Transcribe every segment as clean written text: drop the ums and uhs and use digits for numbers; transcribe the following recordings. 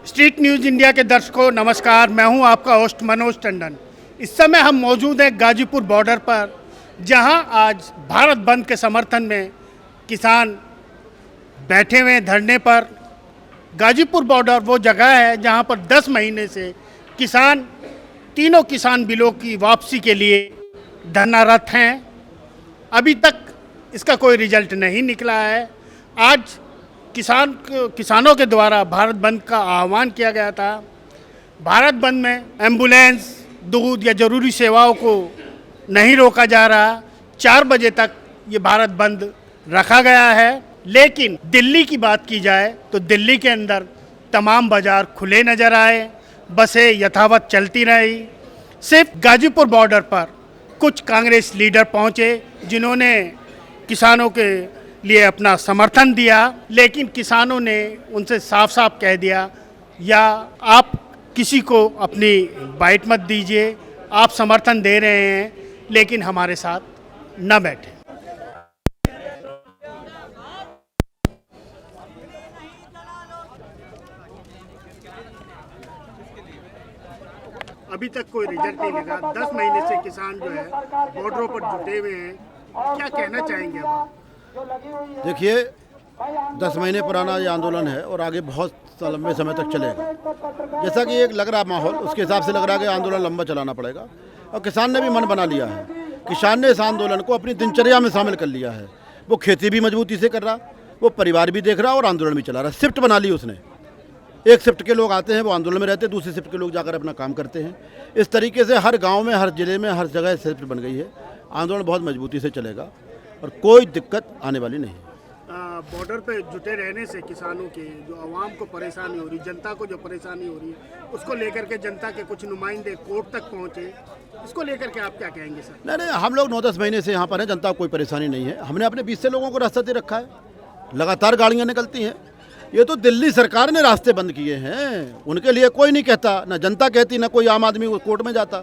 Street news India के दर्शकों नमस्कार। मैं हूं आपका होस्ट मनोज टंडन। इस समय हम मौजूद हैं गाजीपुर बॉर्डर पर, जहां आज भारत बंद के समर्थन में किसान बैठे हुए हैं धरने पर। गाजीपुर बॉर्डर वो जगह है जहां पर 10 महीने से किसान तीनों किसान बिलों की वापसी के लिए धरनारत हैं। अभी तक इसका कोई रिजल्ट नहीं निकला है। आज किसानों के द्वारा भारत बंद का आह्वान किया गया था। भारत बंद में एम्बुलेंस, दूध या ज़रूरी सेवाओं को नहीं रोका जा रहा। 4 बजे तक ये भारत बंद रखा गया है। लेकिन दिल्ली की बात की जाए तो दिल्ली के अंदर तमाम बाज़ार खुले नज़र आए, बसें यथावत चलती रही। सिर्फ गाजीपुर बॉर्डर पर कुछ कांग्रेस लीडर पहुंचे जिन्होंने किसानों के लिए अपना समर्थन दिया, लेकिन किसानों ने उनसे साफ साफ कह दिया, या आप किसी को अपनी बाइट मत दीजिए, आप समर्थन दे रहे हैं लेकिन हमारे साथ न बैठे। अभी तक कोई रिजल्ट नहीं लगा। 10 महीने से किसान जो है बॉर्डरों पर जुटे हुए हैं। क्या कहना चाहेंगे आप? देखिए, 10 महीने पुराना ये आंदोलन है और आगे बहुत लंबे समय तक चलेगा। जैसा कि एक लग रहा माहौल, उसके हिसाब से लग रहा है कि आंदोलन लंबा चलाना पड़ेगा। और किसान ने भी मन बना लिया है। किसान ने इस आंदोलन को अपनी दिनचर्या में शामिल कर लिया है। वो खेती भी मजबूती से कर रहा, वो परिवार भी देख रहा और आंदोलन भी चला रहा। शिफ्ट बना ली उसने। एक शिफ्ट के लोग आते हैं, वो आंदोलन में रहते हैं, दूसरे शिफ्ट के लोग जाकर अपना काम करते हैं। इस तरीके से हर गाँव में, हर जिले में, हर जगह शिफ्ट बन गई है। आंदोलन बहुत मजबूती से चलेगा और कोई दिक्कत आने वाली नहीं। बॉर्डर पे जुटे रहने से किसानों के जो आवाम को परेशानी हो रही, जनता को जो परेशानी हो रही, उसको लेकर के जनता के कुछ नुमाइंदे कोर्ट तक पहुंचे, इसको लेकर के आप क्या कहेंगे सर? नहीं, हम लोग 9-10 महीने से यहाँ पर हैं, जनता को कोई परेशानी नहीं है। हमने अपने 20 से लोगों को रास्ता दे रखा है, लगातार गाड़ियाँ निकलती हैं। ये तो दिल्ली सरकार ने रास्ते बंद किए हैं, उनके लिए कोई नहीं कहता, ना जनता कहती, ना कोई आम आदमी कोर्ट में जाता।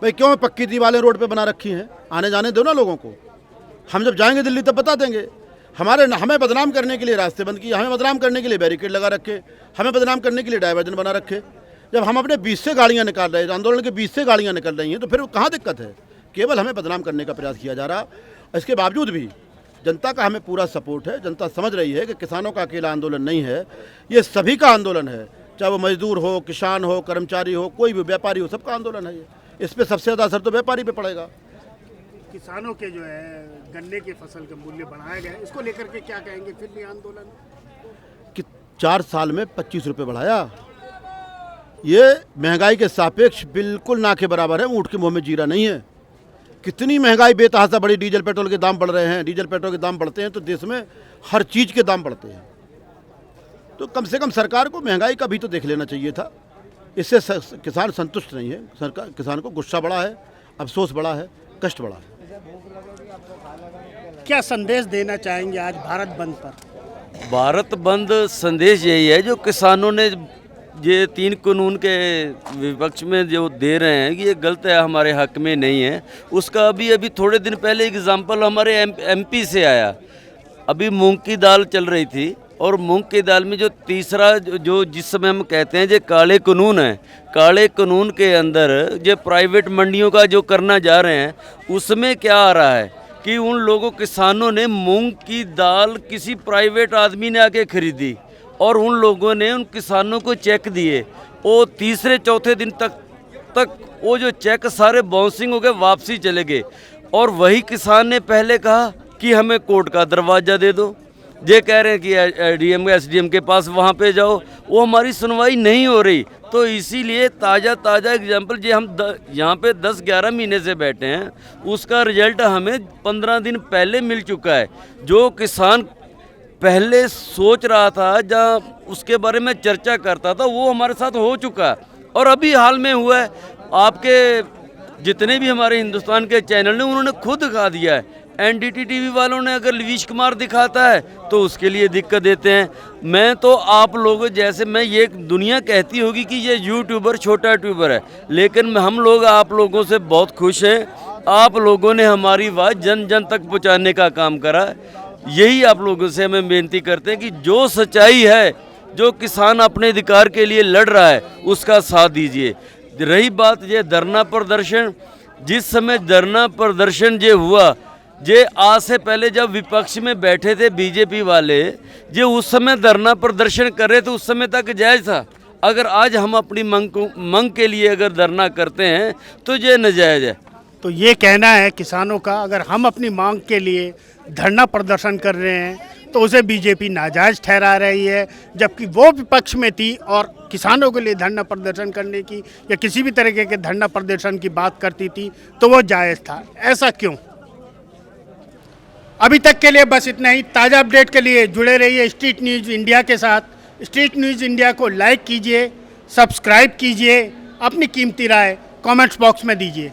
भाई क्यों पक्की दीवारें रोड पे बना रखी हैं? आने जाने दो ना लोगों को। हम जब जाएंगे दिल्ली तब बता देंगे। हमें बदनाम करने के लिए रास्ते बंद किए, हमें बदनाम करने के लिए बैरिकेड लगा रखे, हमें बदनाम करने के लिए डाइवर्जन बना रखे। जब हम अपने 20 से गाड़ियाँ निकाल रहे हैं, आंदोलन के 20 से गाड़ियाँ निकल रही हैं, तो फिर कहाँ दिक्कत है? केवल हमें बदनाम करने का प्रयास किया जा रहा। इसके बावजूद भी जनता का हमें पूरा सपोर्ट है। जनता समझ रही है कि किसानों का अकेला आंदोलन नहीं है, ये सभी का आंदोलन है। चाहे वो मजदूर हो, किसान हो, कर्मचारी हो, कोई भी व्यापारी हो, सबका आंदोलन है ये। इस पर सबसे ज़्यादा असर तो व्यापारी पे पड़ेगा। किसानों के जो है गन्ने की फसल का मूल्य बढ़ाया गया है, इसको लेकर के क्या कहेंगे? फिर भी आंदोलन कि 4 साल में 25 रुपये बढ़ाया, ये महंगाई के सापेक्ष बिल्कुल ना के बराबर है। ऊँट के मुँह में जीरा नहीं है। कितनी महंगाई बेतहाशा बढ़ी। डीजल पेट्रोल के दाम बढ़ रहे हैं। डीजल पेट्रोल के दाम बढ़ते हैं तो देश में हर चीज़ के दाम बढ़ते हैं। तो कम से कम सरकार को महंगाई का भी तो देख लेना चाहिए था। इससे किसान संतुष्ट नहीं है। सरकार, किसान को गुस्सा बड़ा है, अफसोस बड़ा है, कष्ट बड़ा है। क्या संदेश देना चाहेंगे आज भारत बंद पर? भारत बंद संदेश यही है, जो किसानों ने ये 3 कानून के विपक्ष में जो दे रहे हैं कि ये गलत है, हमारे हक में नहीं है, उसका अभी थोड़े दिन पहले एग्जाम्पल हमारे एमपी से आया। अभी मूंग की दाल चल रही थी और मूंग की दाल में जो तीसरा जो जिस समय हम कहते हैं जो काले कानून है, काले कानून के अंदर जो प्राइवेट मंडियों का जो करना जा रहे हैं, उसमें क्या आ रहा है कि उन लोगों किसानों ने मूंग की दाल किसी प्राइवेट आदमी ने आके खरीदी और उन लोगों ने उन किसानों को चेक दिए। वो तीसरे चौथे दिन तक वो जो चेक सारे बाउंसिंग हो गए, वापसी चले गए। और वही किसान ने पहले कहा कि हमें कोर्ट का दरवाज़ा दे दो। ये कह रहे हैं कि डीएम एसडीएम के पास वहाँ पे जाओ, वो हमारी सुनवाई नहीं हो रही। तो इसीलिए ताज़ा एग्जाम्पल जो हम यहाँ पे 10-11 महीने से बैठे हैं, उसका रिजल्ट हमें 15 दिन पहले मिल चुका है। जो किसान पहले सोच रहा था, जहाँ उसके बारे में चर्चा करता था, वो हमारे साथ हो चुका है और अभी हाल में हुआ है। आपके जितने भी हमारे हिंदुस्तान के चैनल ने, उन्होंने खुद दिखा दिया है। एनडीटी टीवी वालों ने अगर नीतीश कुमार दिखाता है तो उसके लिए दिक्कत देते हैं। मैं तो आप लोगों जैसे, मैं ये दुनिया कहती होगी कि ये यूट्यूबर छोटा यूट्यूबर है, लेकिन हम लोग आप लोगों से बहुत खुश हैं। आप लोगों ने हमारी बात जन जन तक पहुंचाने का काम करा। यही आप लोगों से हमें बेनती करते हैं कि जो सच्चाई है, जो किसान अपने अधिकार के लिए लड़ रहा है, उसका साथ दीजिए। रही बात ये धरना प्रदर्शन, जिस समय धरना प्रदर्शन ये हुआ, जे आज से पहले जब विपक्ष में बैठे थे बीजेपी वाले, जो उस समय धरना प्रदर्शन कर रहे थे, उस समय तक जायज़ था। अगर आज हम अपनी मंग के लिए अगर धरना करते हैं तो ये नाजायज़ है। तो ये कहना है किसानों का, अगर हम अपनी मांग के लिए धरना प्रदर्शन कर रहे हैं तो उसे बीजेपी नाजायज़ ठहरा रही है, जबकि वो विपक्ष में थी और किसानों के लिए धरना प्रदर्शन करने की या किसी भी तरीके के धरना प्रदर्शन की बात करती थी तो वो जायज़ था। ऐसा क्यों? अभी तक के लिए बस इतना ही। ताज़ा अपडेट के लिए जुड़े रहिए स्ट्रीट न्यूज़ इंडिया के साथ। स्ट्रीट न्यूज़ इंडिया को लाइक कीजिए, सब्सक्राइब कीजिए, अपनी कीमती राय कमेंट्स बॉक्स में दीजिए।